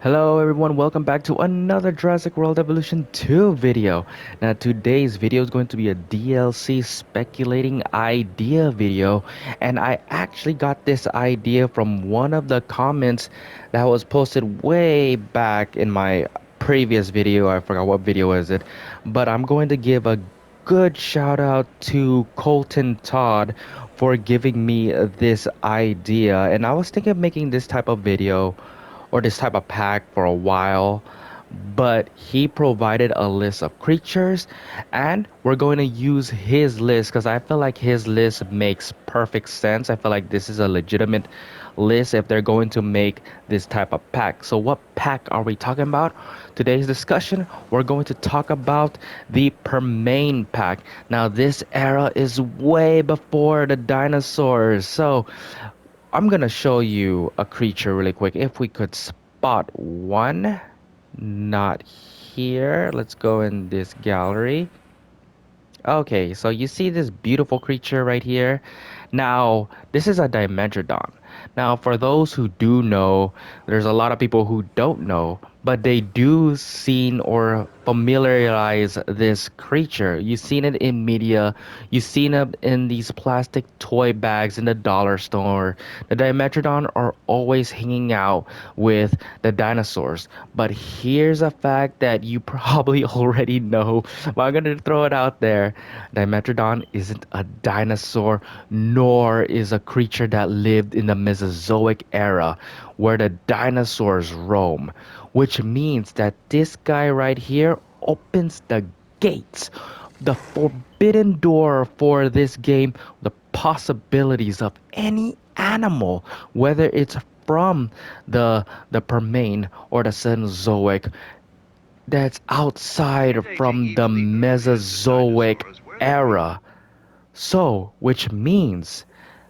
Hello everyone, welcome back to another Jurassic World Evolution 2 video. Now today's video is going to be a DLC speculating idea video, and I actually got this idea from one of the comments that was posted way back in my previous video. I forgot what video is it, but I'm going to give a good shout out to Colton Todd for giving me this idea, and I was thinking of making this type of video or this type of pack for a while, but he provided a list of creatures, and we're going to use his list because I feel like his list makes perfect sense. I feel like this is a legitimate list if they're going to make this type of pack. So what pack are we talking about? Today's discussion, we're going to talk about the Permain pack. Now this era is way before the dinosaurs, so I'm gonna show you a creature really quick. If we could spot one, not here. Let's go in this gallery. Okay, so you see this beautiful creature right here. Now, this is a Dimetrodon. Now, for those who do know, there's a lot of people who don't know, but they do seen or familiarize this creature. You've seen it in media, you've seen it in these plastic toy bags in the dollar store. The Dimetrodon are always hanging out with the dinosaurs. But here's a fact that you probably already know, but I'm gonna throw it out there. Dimetrodon isn't a dinosaur, nor is a creature that lived in the Mesozoic era where the dinosaurs roam, which means that this guy right here opens the gates, the forbidden door for this game, the possibilities of any animal, whether it's from the Permian or the Cenozoic, that's outside from the Mesozoic era. So, which means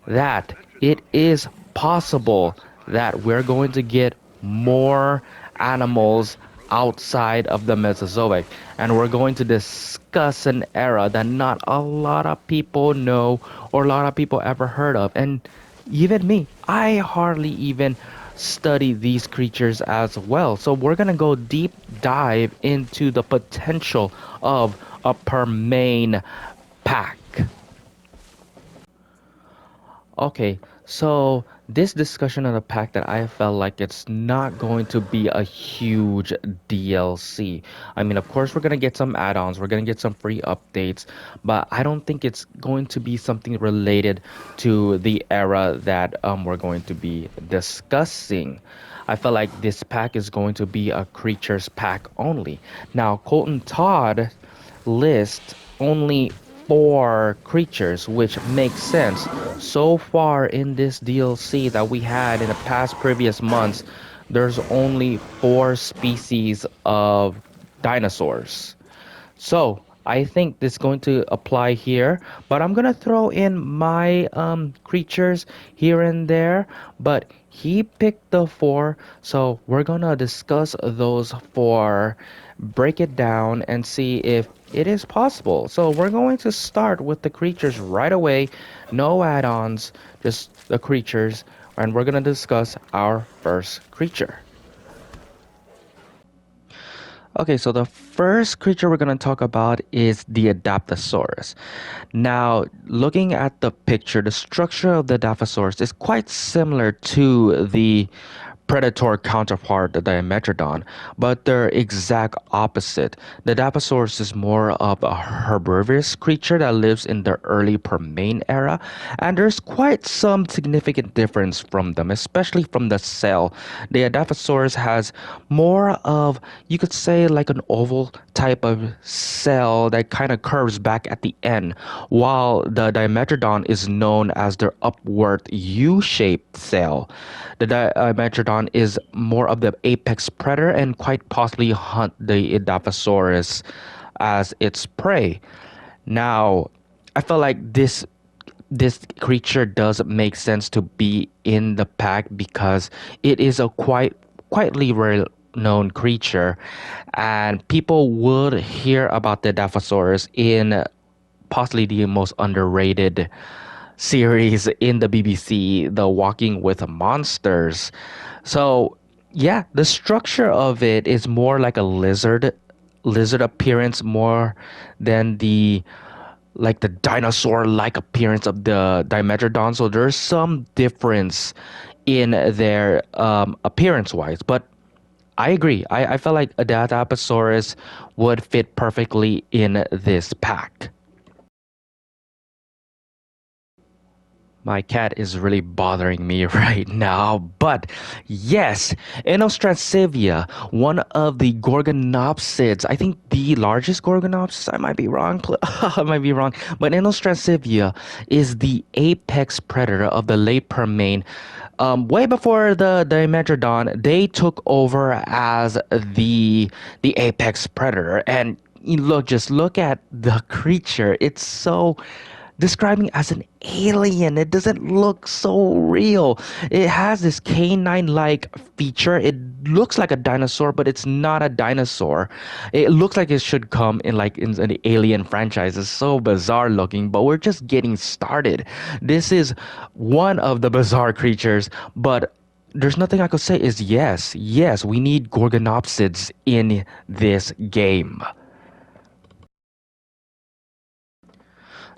that it is possible that we're going to get more animals outside of the Mesozoic, and we're going to discuss an era that not a lot of people know or a lot of people ever heard of. And even me, I hardly even study these creatures as well. So we're gonna go deep dive into the potential of a Permain pack. Okay, so this discussion of the pack that I felt like it's not going to be a huge DLC. I mean, of course, we're gonna get some add-ons, we're gonna get some free updates, but I don't think it's going to be something related to the era that we're going to be discussing. I feel like this pack is going to be a creatures pack only. Now, Colton Todd list only four creatures, which makes sense. So far in this DLC that we had in the past previous months, there's only four species of dinosaurs. So I think this is going to apply here, but I'm gonna throw in my creatures here and there. But he picked the four, so we're gonna discuss those four, break it down, and see if it is possible. So we're going to start with the creatures right away, no add-ons, just the creatures, and we're gonna discuss our first creature. Okay, so the first creature we're going to talk about is the Adaposaurus. Now, looking at the picture, the structure of the Adaposaurus is quite similar to the predator counterpart, the Dimetrodon, but they're exact opposite. The Adaposaurus is more of a herbivorous creature that lives in the early Permian era, and there's quite some significant difference from them, especially from the cell. The Adaposaurus has more of, you could say, like an oval type of cell that kind of curves back at the end, while the Dimetrodon is known as their upward U-shaped cell. The Dimetrodon is more of the apex predator and quite possibly hunt the Adaposaurus as its prey. Now, I feel like this creature does make sense to be in the pack because it is a quietly rare known creature, and people would hear about the Adaposaurus in possibly the most underrated series in the BBC, The Walking with Monsters. So Yeah, the structure of it is more like a lizard appearance more than the like the dinosaur-like appearance of the Dimetrodon. So there's some difference in their appearance-wise. But I agree. I felt like Adaposaurus would fit perfectly in this pack. My cat is really bothering me right now. But yes, Inostrancevia, one of the Gorgonopsids, I think the largest Gorgonopsid, I might be wrong, I might be wrong, but Inostrancevia is the apex predator of the late Permian. Way before the Dimetrodon, they took over as the apex predator. And you look, just look at the creature. It's so describing as an alien. It doesn't look so real. It has this canine-like feature. It looks like a dinosaur, but it's not a dinosaur. It looks like it should come in like in an Alien franchise. It's so bizarre looking, but we're just getting started. This is one of the bizarre creatures, but there's nothing I could say is yes, we need Gorgonopsids in this game.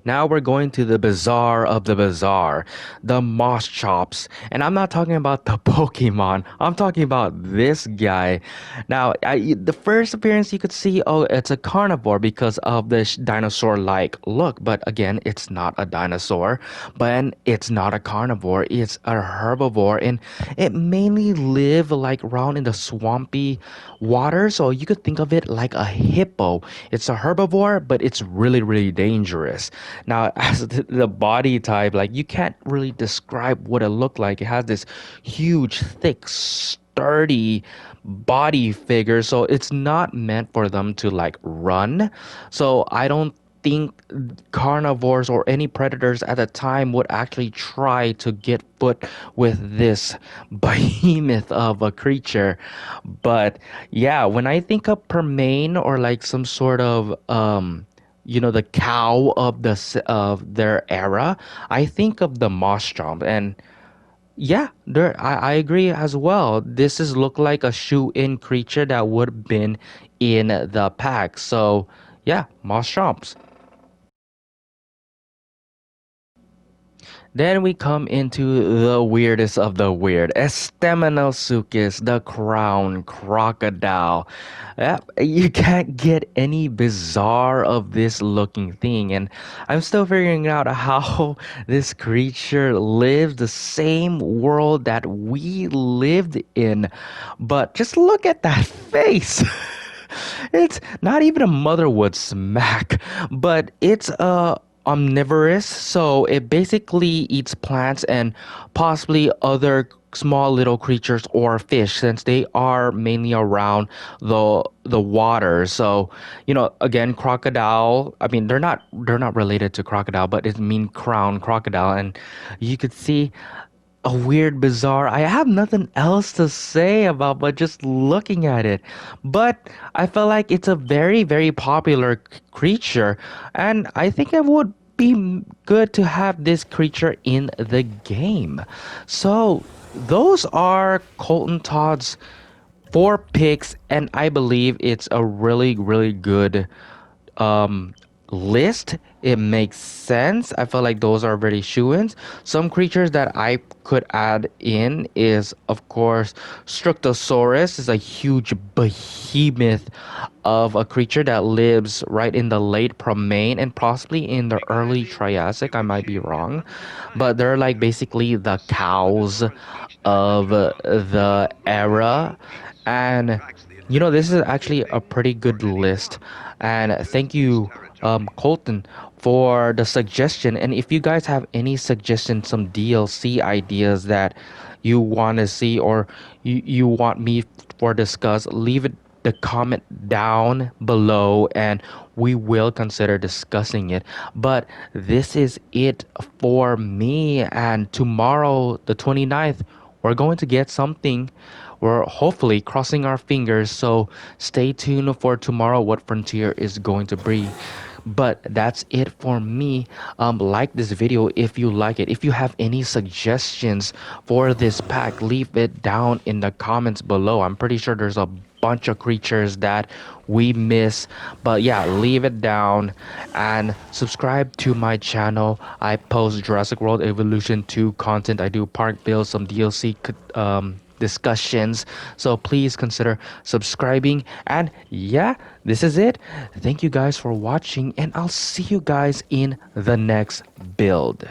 Now we're going to the bizarre of the bizarre, the Mosschops. And I'm not talking about the Pokemon. I'm talking about this guy. Now, the first appearance you could see, oh, it's a carnivore because of the dinosaur-like look. But again, it's not a dinosaur. But it's not a carnivore. It's a herbivore. And it mainly live like around in the swampy water. So you could think of it like a hippo. It's a herbivore, but it's really, really dangerous. Now, as the body type, like you can't really describe what it looked like. It has this huge, thick, sturdy body figure, so it's not meant for them to like run. So I don't think carnivores or any predators at the time would actually try to get foot with this behemoth of a creature. But yeah, when I think of Permain or like some sort of the cow of of their era, I think of the Mosschops. And yeah, I agree as well. This is look like a shoe-in creature that would have been in the pack. So yeah, Mosschops. Then we come into the weirdest of the weird, Esteminosuchus, the crown crocodile. Yep, you can't get any bizarre of this looking thing, and I'm still figuring out how this creature lives the same world that we lived in. But just look at that face. It's not even a mother would smack, but it's a omnivorous, so it basically eats plants and possibly other small little creatures or fish since they are mainly around the water. So, again, crocodile, I mean they're not related to crocodile, but it mean crown crocodile. And you could see a weird, bizarre. I have nothing else to say about but just looking at it. But I feel like it's a very, very popular creature, and I think it would be good to have this creature in the game. So those are Colton Todd's four picks, and I believe it's a really, really good um list. It makes sense. I feel like those are very shoo-ins. Some creatures that I could add in is, of course, Structosaurus is a huge behemoth of a creature that lives right in the late Permian and possibly in the early Triassic. I might be wrong, but they're like basically the cows of the era. And this is actually a pretty good list. And thank you, Colton, for the suggestion. And if you guys have any suggestions, some DLC ideas that you want to see or you want me for discuss, leave it the comment down below and we will consider discussing it. But this is it for me, and tomorrow the 29th we're going to get something. We're hopefully crossing our fingers, so stay tuned for tomorrow what Frontier is going to bring. But that's it for me. Like this video if you like it. If you have any suggestions for this pack, leave it down in the comments below. I'm pretty sure there's a bunch of creatures that we miss, but yeah, leave it down and subscribe to my channel. I post Jurassic World Evolution 2 content. I do park builds, some DLC discussions, so please consider subscribing. And yeah, this is it. Thank you guys for watching, and I'll see you guys in the next build.